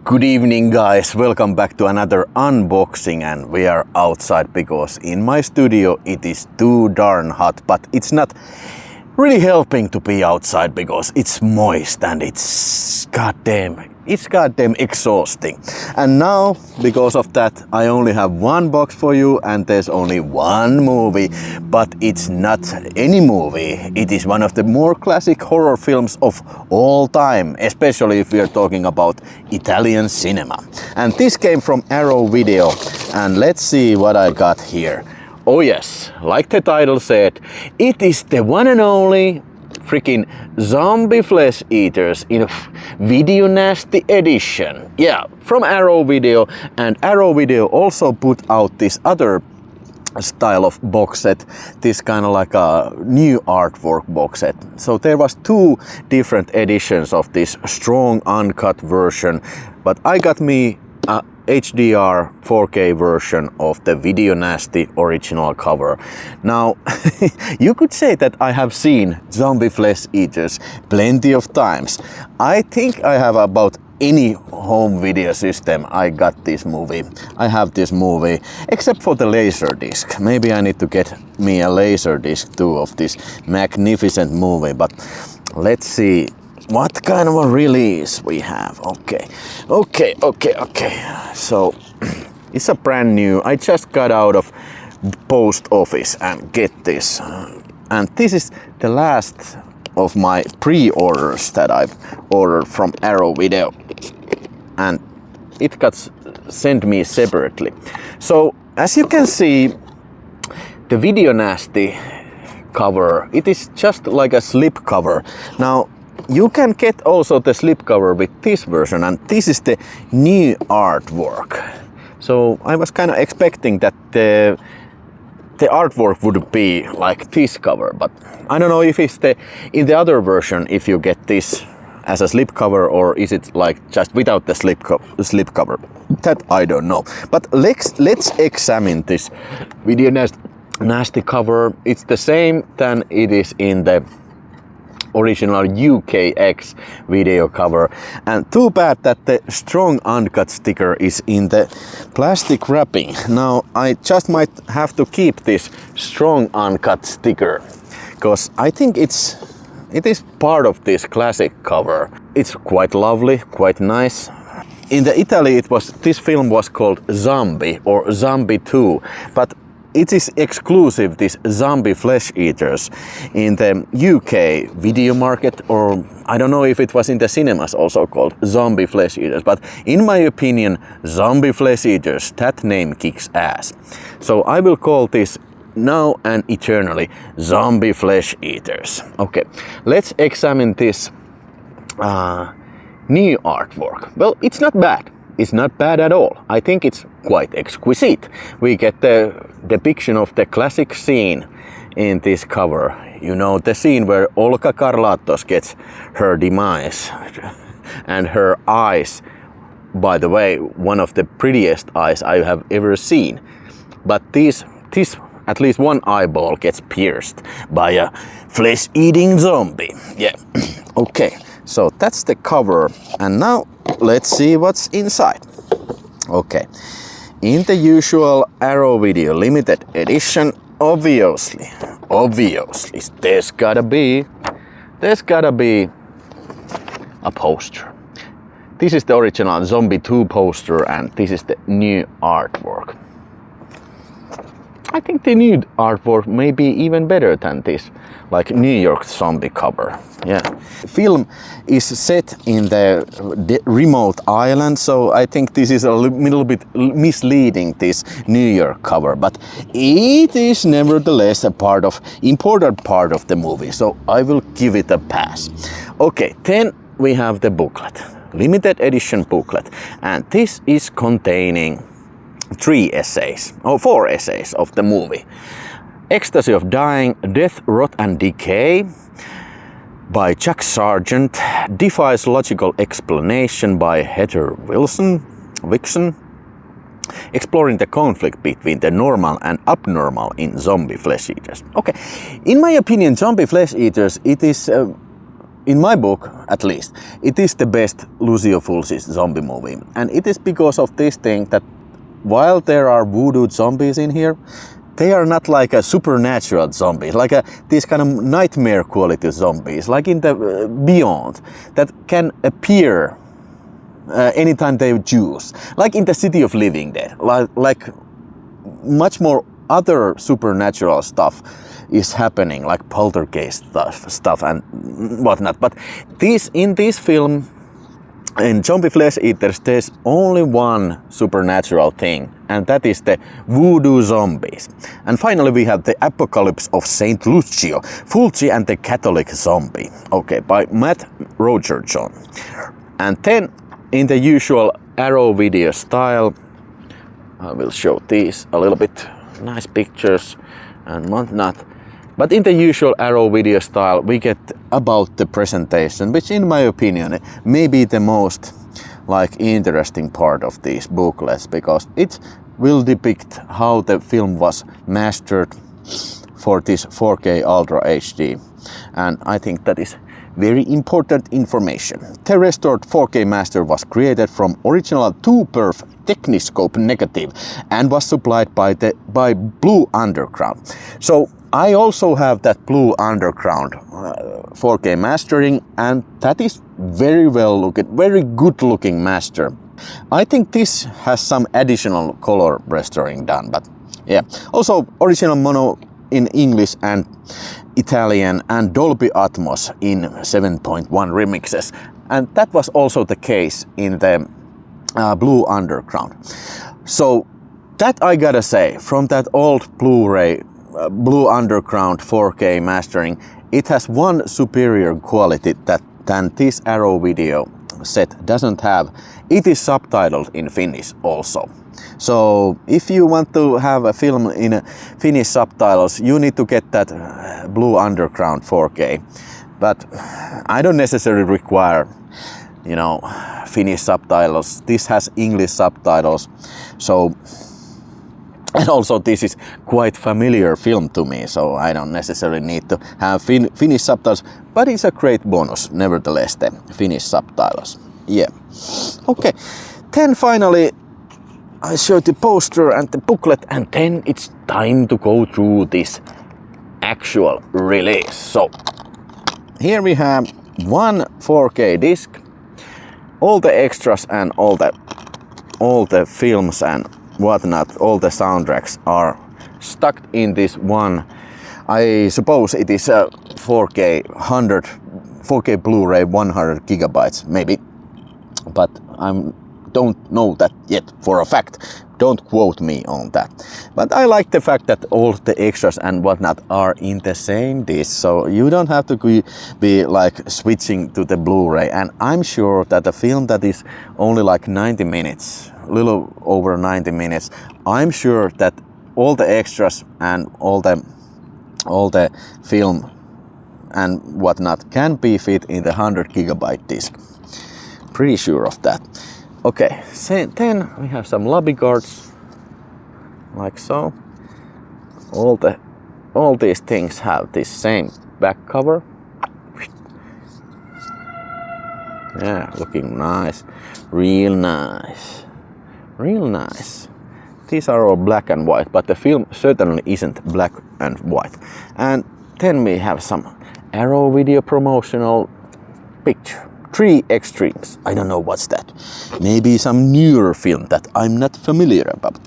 Good evening guys, welcome back to another unboxing, and we are outside because in my studio it is too darn hot, but it's not really helping to be outside because it's moist and it's goddamn exhausting. And now, because of that, I only have one box for you and there's only one movie, but it's not any movie. It is one of the more classic horror films of all time, especially if we are talking about Italian cinema. And this came from Arrow Video, and let's see what I got here. Oh yes, like the title said, it is the one and only freaking zombie flesh eaters in a video nasty edition. Yeah, from Arrow Video. And Arrow Video also put out this other style of box set, this kind of like a new artwork box set. So there was two different editions of this strong uncut version, but I got me a HDR 4K version of the Video Nasty original cover. Now, you could say that I have seen zombie flesh eaters plenty of times. I think I have about any home video system I got this movie. I have this movie, except for the Laserdisc. Maybe I need to get me a Laserdisc too of this magnificent movie, but let's see what kind of a release we have. Okay. So it's a brand new. I just got out of post office and get this. And this is the last of my pre-orders that I've ordered from Arrow Video. And it got sent me separately. So as you can see, the Video Nasty cover, it is just like a slip cover. Now, you can get also the slipcover with this version, and this is the new artwork. So I was kind of expecting that the artwork would be like this cover, but I don't know if it's in the other version if you get this as a slipcover, or is it like just without the slipcover. That I don't know. But let's examine this Video Nasty cover. It's the same than it is in the original UKX video cover, and too bad that the strong uncut sticker is in the plastic wrapping. Now I just might have to keep this strong uncut sticker because I think it is part of this classic cover. It's quite lovely, quite nice. In the Italy this film was called Zombie or Zombie 2, but it is exclusive, this zombie flesh eaters, in the UK video market, or I don't know if it was in the cinemas also called zombie flesh eaters, but in my opinion, zombie flesh eaters, that name kicks ass. So I will call this now and eternally zombie flesh eaters. Okay, let's examine this new artwork. Well, it's not bad. It's not bad at all. I think it's quite exquisite. We get the depiction of the classic scene in this cover. You know, the scene where Olga Karlatos gets her demise. And her eyes, by the way, one of the prettiest eyes I have ever seen. But this at least one eyeball gets pierced by a flesh-eating zombie. Yeah, okay. So that's the cover, and now let's see what's inside. Okay, in the usual Arrow Video limited edition, obviously, there's gotta be a poster. This is the original Zombie 2 poster, and this is the new artwork. I think the new artwork may be even better than this, like New York zombie cover. Yeah. The film is set in the remote island, so I think this is a little bit misleading, this New York cover, but it is nevertheless important part of the movie, so I will give it a pass. Okay, then we have the booklet, limited edition booklet, and this is containing 4 essays of the movie. Ecstasy of Dying, Death, Rot and Decay by Jack Sargent, Defies Logical Explanation by Heather Wixon, Exploring the Conflict Between the Normal and Abnormal in Zombie Flesh Eaters. Okay, in my opinion, Zombie Flesh Eaters, it is in my book at least, it is the best Lucio Fulci's zombie movie. And it is because of this thing that while there are voodoo zombies in here, they are not like a supernatural zombies, like these kind of nightmare quality zombies, like in the Beyond, that can appear anytime they choose, like in the City of Living Dead, like much more other supernatural stuff is happening, like poltergeist stuff and whatnot. But in this film, in Zombie Flesh Eaters, there's only one supernatural thing, and that is the voodoo zombies. And finally we have the Apocalypse of Saint Lucio, Fulci and the Catholic Zombie, okay, by Matt Rogerson. And then in the usual Arrow video style, I will show these a little bit, nice pictures and whatnot. But in the usual Arrow video style, we get about the presentation, which in my opinion may be the most interesting part of these booklets, because it will depict how the film was mastered for this 4K Ultra HD. And I think that is very important information. The restored 4K master was created from original 2-perf Techniscope negative and was supplied by Blue Underground. So I also have that Blue Underground 4K mastering, and that is very good looking master. I think this has some additional color restoring done, but yeah. Also original mono in English and Italian and Dolby Atmos in 7.1 remixes, and that was also the case in the Blue Underground. So that I gotta say, from that old Blu-ray Blue Underground 4K mastering, it has one superior quality than this Arrow video set doesn't have. It is subtitled in Finnish also. So if you want to have a film in Finnish subtitles, you need to get that Blue Underground 4K. But I don't necessarily require, Finnish subtitles. This has English subtitles. So, and also this is quite familiar film to me, so I don't necessarily need to have Finnish subtitles, but it's a great bonus nevertheless, the Finnish subtitles. Yeah. Okay. Then finally I showed the poster and the booklet, and then it's time to go through this actual release. So here we have one 4K disc, all the extras and all the films and whatnot, all the soundtracks are stuck in this one. I suppose it is a 4K Blu-ray 100 gigabytes maybe, but I don't know that yet for a fact. Don't quote me on that. But I like the fact that all the extras and whatnot are in the same disc, so you don't have to be like switching to the Blu-ray. And I'm sure that a film that is only like 90 minutes, a little over 90 minutes, I'm sure that all the extras and all the film and whatnot can be fit in the 100 gigabyte disc. Pretty sure of that. Okay, then we have some lobby cards, like so. All these things have this same back cover. Yeah, looking nice, real nice, real nice. These are all black and white, but the film certainly isn't black and white. And then we have some Arrow video promotional picture. 3 Extremes. I don't know what's that. Maybe some newer film that I'm not familiar about.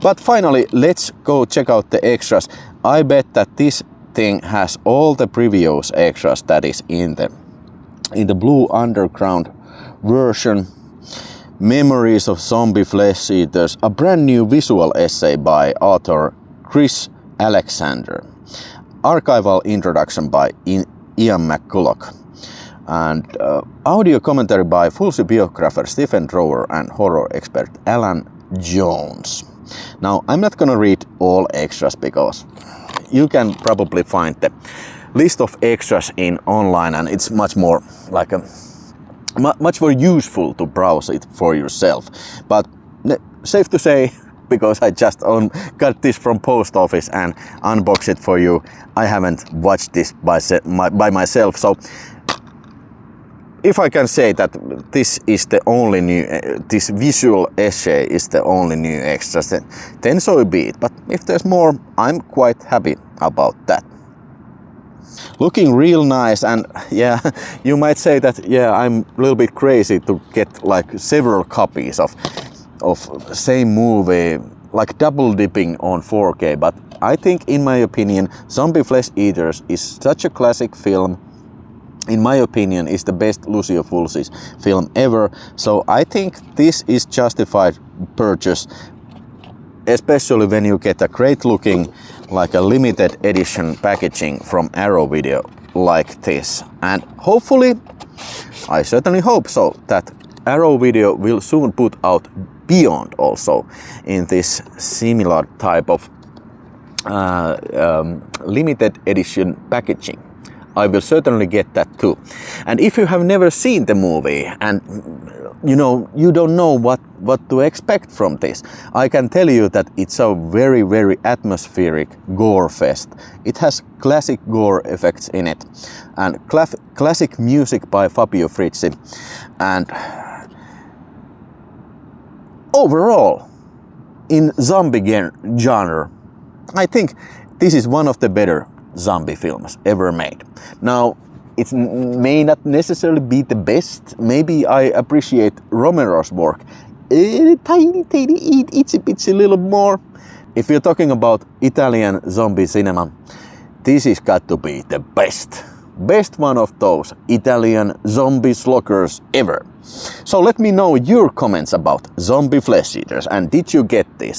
But finally, let's go check out the extras. I bet that this thing has all the previous extras that is in the Blue Underground version. Memories of Zombie Flesh Eaters, a brand new visual essay by author Chris Alexander. Archival introduction by Ian McCulloch. And audio commentary by Fulci biographer Stephen Drower and horror expert Alan Jones. Now, I'm not gonna read all extras because you can probably find the list of extras in online, and it's much more like much more useful to browse it for yourself. But safe to say, because I just got this from post office and unboxed it for you, I haven't watched this by myself. So if I can say that this is the only new, this visual essay is the only new extra, then so be it. But if there's more, I'm quite happy about that. Looking real nice, and yeah, you might say that, yeah, I'm a little bit crazy to get like several copies of same movie, like double dipping on 4K, but I think, in my opinion, Zombie Flesh Eaters is such a classic film. In my opinion, is the best Lucio Fulci's film ever. So I think this is justified purchase, especially when you get a great looking, like a limited edition packaging from Arrow Video like this. And hopefully, I certainly hope so, that Arrow Video will soon put out Beyond also in this similar type of limited edition packaging. I will certainly get that too. And if you have never seen the movie and you don't know what to expect from this, I can tell you that it's a very, very atmospheric gore fest. It has classic gore effects in it and classic music by Fabio Frizzi. And overall, in zombie genre, I think this is one of the better zombie films ever made. Now, it may not necessarily be the best. Maybe I appreciate Romero's work a tiny, itsy little more. If you're talking about Italian zombie cinema, this has got to be the best one of those Italian zombie sloggers ever. So let me know your comments about Zombie Flesh Eaters, and did you get this?